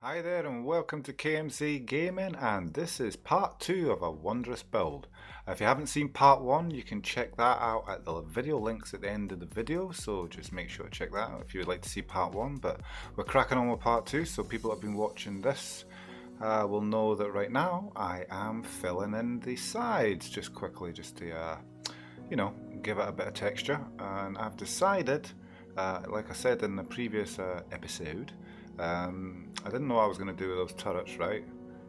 Hi there and welcome to KMC Gaming, and this is part 2 of a Wondrous build. If you haven't seen part 1, you can check that out at the video links at the end of the video, so just make sure to check that out if you would like to see part 1. But we're cracking on with part 2, so people that have been watching this will know that right now I am filling in the sides just quickly, just to give it a bit of texture. And I've decided, like I said in the previous episode, I didn't know I was going to do with those turrets, right?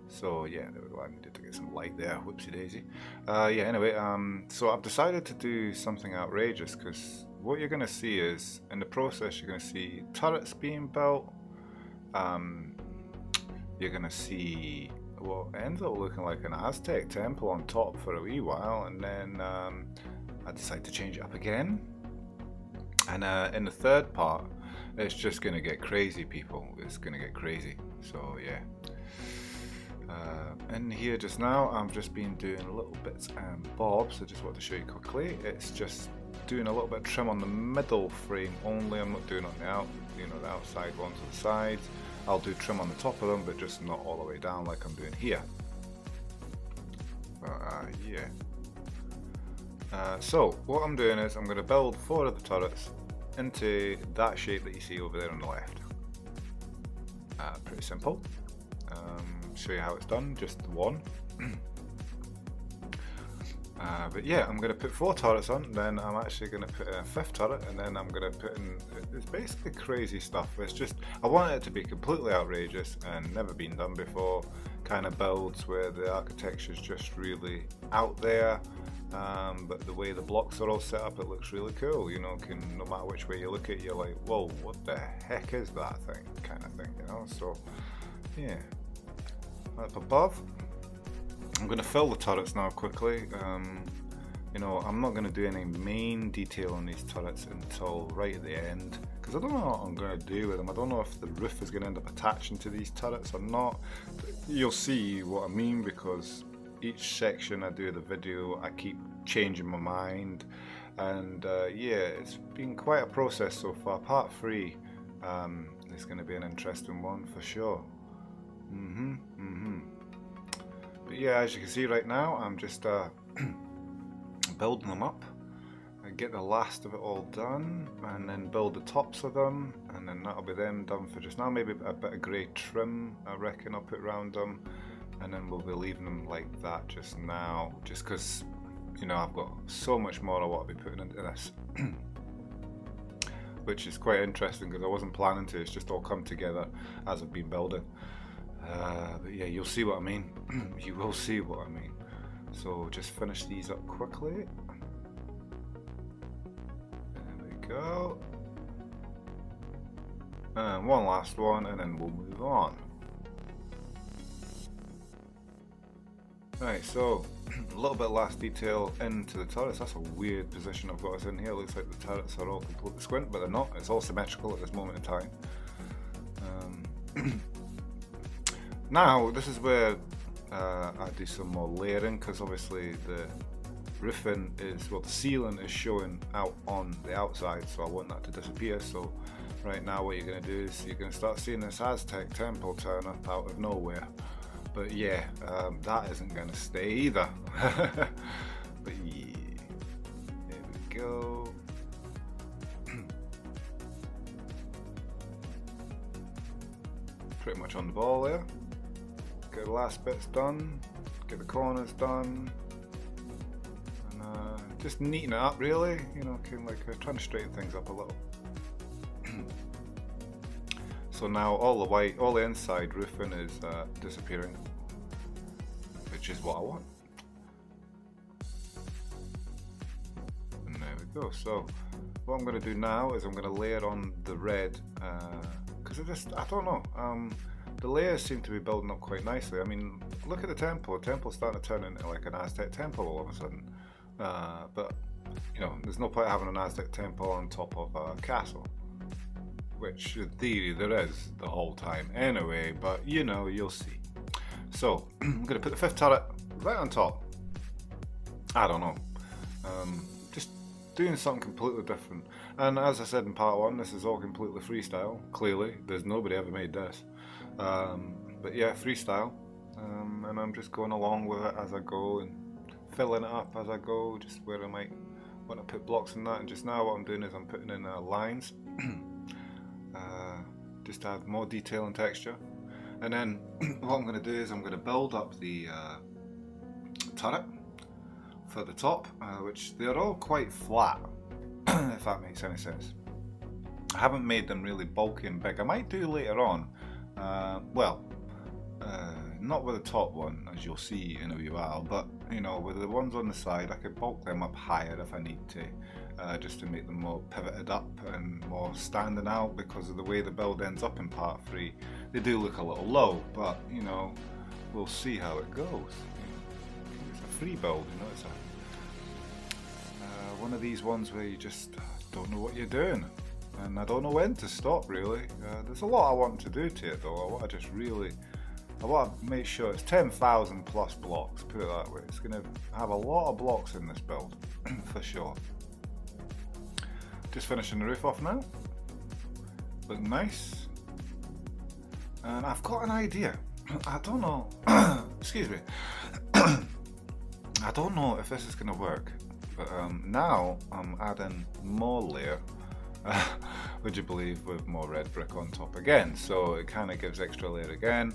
So yeah, there we go. I needed to get some light there. Whoopsie daisy. Anyway, so I've decided to do something outrageous, because what you're going to see is, in the process, you're going to see turrets being built. You're going to see what ends up looking like an Aztec temple on top for a wee while, and then I decide to change it up again. And in the third part, it's just going to get crazy, people. It's going to get crazy. So yeah. In here just now, I've just been doing little bits and bobs. I just want to show you quickly. It's just doing a little bit of trim on the middle frame only. I'm not doing on the outside ones or the sides. I'll do trim on the top of them, but just not all the way down like I'm doing here. Yeah. So what I'm doing is I'm going to build 4 of the turrets into that shape that you see over there on the left. Pretty simple. Show you how it's done, just one. But yeah, I'm going to put 4 turrets on, then I'm actually going to put in a 5th turret, and then I'm going to put in, it's basically crazy stuff. It's just, I want it to be completely outrageous and never been done before, kind of builds where the architecture is just really out there. But the way the blocks are all set up, it looks really cool. No matter which way you look at it, you're like, whoa, what the heck is that thing, kind of thing, so yeah. Up above, I'm going to fill the turrets now quickly. I'm not going to do any main detail on these turrets until right at the end, because I don't know what I'm going to do with them. I don't know if the roof is going to end up attaching to these turrets or not. You'll see what I mean, because each section I do the video, I keep changing my mind, and yeah, it's been quite a process so far. Part 3 is going to be an interesting one for sure. But yeah, as you can see right now, I'm just building them up. I get the last of it all done, and then build the tops of them, and then that'll be them done for just now. Maybe a bit of grey trim, I reckon I'll put around them, and then we'll be leaving them like that just now, just because I've got so much more I want to be putting into this. Which is quite interesting, because I wasn't planning to. It's just all come together as I've been building. But yeah, you'll see what I mean. You will see what I mean. So just finish these up quickly. There we go. And one last one, and then we'll move on. Right, so a little bit last detail into the turrets. That's a weird position I've got us in here. It looks like the turrets are all completely squint, but they're not. It's all symmetrical at this moment in time. Now, this is where I do some more layering, because obviously the roofing is, well, the ceiling is showing out on the outside, so I want that to disappear. So right now what you're going to do is you're going to start seeing this Aztec temple turn up out of nowhere. But yeah, that isn't going to stay either. But yeah, there we go. Pretty much on the ball there. Get the last bits done, get the corners done, and just neaten it up really, trying to straighten things up a little. So now all the inside roofing is disappearing, which is what I want. And there we go. So what I'm going to do now is I'm going to layer on the red, because I don't know, the layers seem to be building up quite nicely. I mean, look at the temple. The temple's starting to turn into like an Aztec temple all of a sudden. But there's no point having an Aztec temple on top of a castle, which in theory there is the whole time anyway, but you'll see. So I'm going to put the 5th turret right on top. I don't know, just doing something completely different. And as I said in part 1, this is all completely freestyle. Clearly, there's nobody ever made this. But yeah, freestyle, and I'm just going along with it as I go and filling it up as I go, just where I might want to put blocks in that. And just now what I'm doing is I'm putting in lines, just to add more detail and texture. And then what I'm going to do is I'm going to build up the turret for the top, which they're all quite flat, if that makes any sense. I haven't made them really bulky and big. I might do later on. Not with the top one, as you'll see in a wee while, but you know, with the ones on the side, I could bulk them up higher if I need to, just to make them more pivoted up and more standing out, because of the way the build ends up in part 3. They do look a little low, but you know, we'll see how it goes. It's a free build, you know, it's one of these ones where you just don't know what you're doing, and I don't know when to stop really. There's a lot I want to do to it though. I want to make sure it's 10,000 plus blocks, put it that way. It's going to have a lot of blocks in this build, for sure. Just finishing the roof off now. Looking nice. And I've got an idea. I don't know, excuse me. I don't know if this is going to work, but now I'm adding more layer, would you believe, with more red brick on top again. So it kind of gives extra layer again.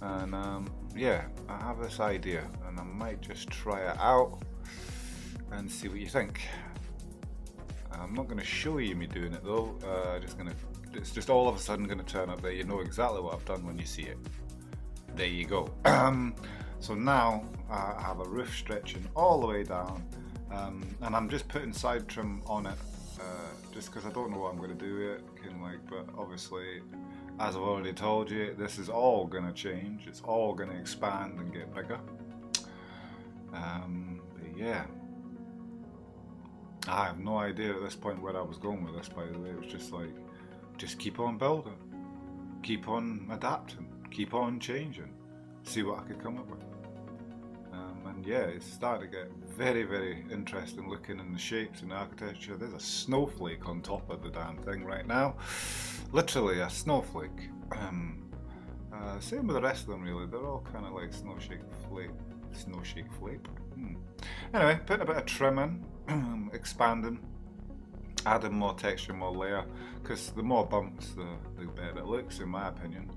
And yeah, I have this idea and I might just try it out and see what you think. I'm not going to show you me doing it though, it's just all of a sudden going to turn up there. You know exactly what I've done when you see it. There you go. So now I have a roof stretching all the way down, and I'm just putting side trim on it, just because I don't know what I'm going to do with it, but obviously, as I've already told you, this is all going to change. It's all going to expand and get bigger. But yeah, I have no idea at this point where I was going with this, by the way. It was just like, just keep on building, keep on adapting, keep on changing, see what I could come up with. And yeah, it's starting to get very, very interesting looking in the shapes and the architecture. There's a snowflake on top of the damn thing right now. Literally a snowflake. Same with the rest of them really. They're all kind of like snowshake flake. Anyway, putting a bit of trim in, expanding, adding more texture, more layer, because the more bumps the better it looks, in my opinion.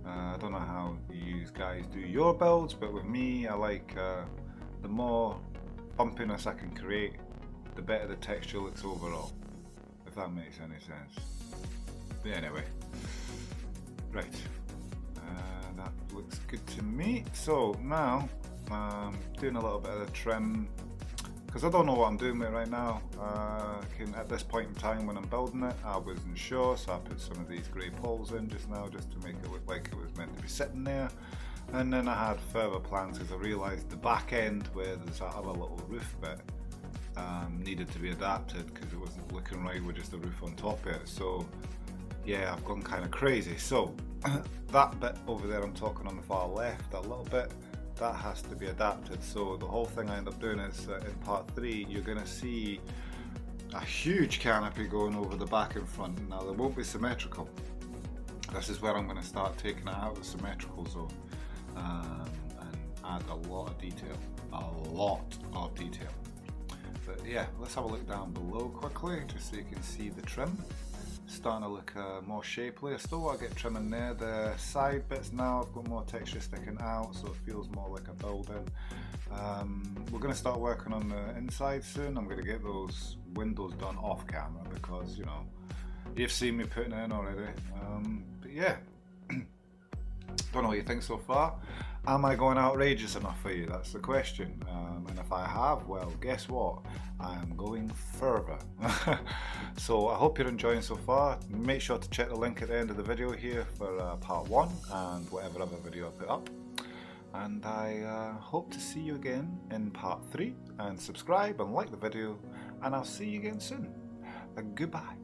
I don't know how you guys do your builds, but with me, I like the more bumpiness I can create, the better the texture looks overall, if that makes any sense. But anyway, right, that looks good to me. So now I'm doing a little bit of the trim, because I don't know what I'm doing with it right now. At this point in time when I'm building it, I wasn't sure, so I put some of these grey poles in just now, just to make it look like it was meant to be sitting there. And then I had further plans because I realised the back end, where there's that other little roof bit, needed to be adapted because it wasn't looking right with just the roof on top of it. So yeah, I've gone kind of crazy. So that bit over there I'm talking on the far left, that little bit, that has to be adapted. So the whole thing I end up doing is in part 3 you're going to see a huge canopy going over the back and front. Now, they won't be symmetrical. This is where I'm going to start taking it out of the symmetrical zone, and add a lot of detail. But yeah, let's have a look down below quickly, just so you can see the trim. Starting to look more shapely. I still want to get trim in there. The side bits now, I've got more texture sticking out, so it feels more like a building. We're going to start working on the inside soon. I'm going to get those windows done off camera because, you know, you've seen me putting it in already. But yeah, don't know what you think so far. Am I going outrageous enough for you? That's the question. And if I have, well, guess what? I am going further. So I hope you're enjoying so far. Make sure to check the link at the end of the video here for part 1 and whatever other video I put up. And I hope to see you again in part 3. And subscribe and like the video. And I'll see you again soon. Goodbye.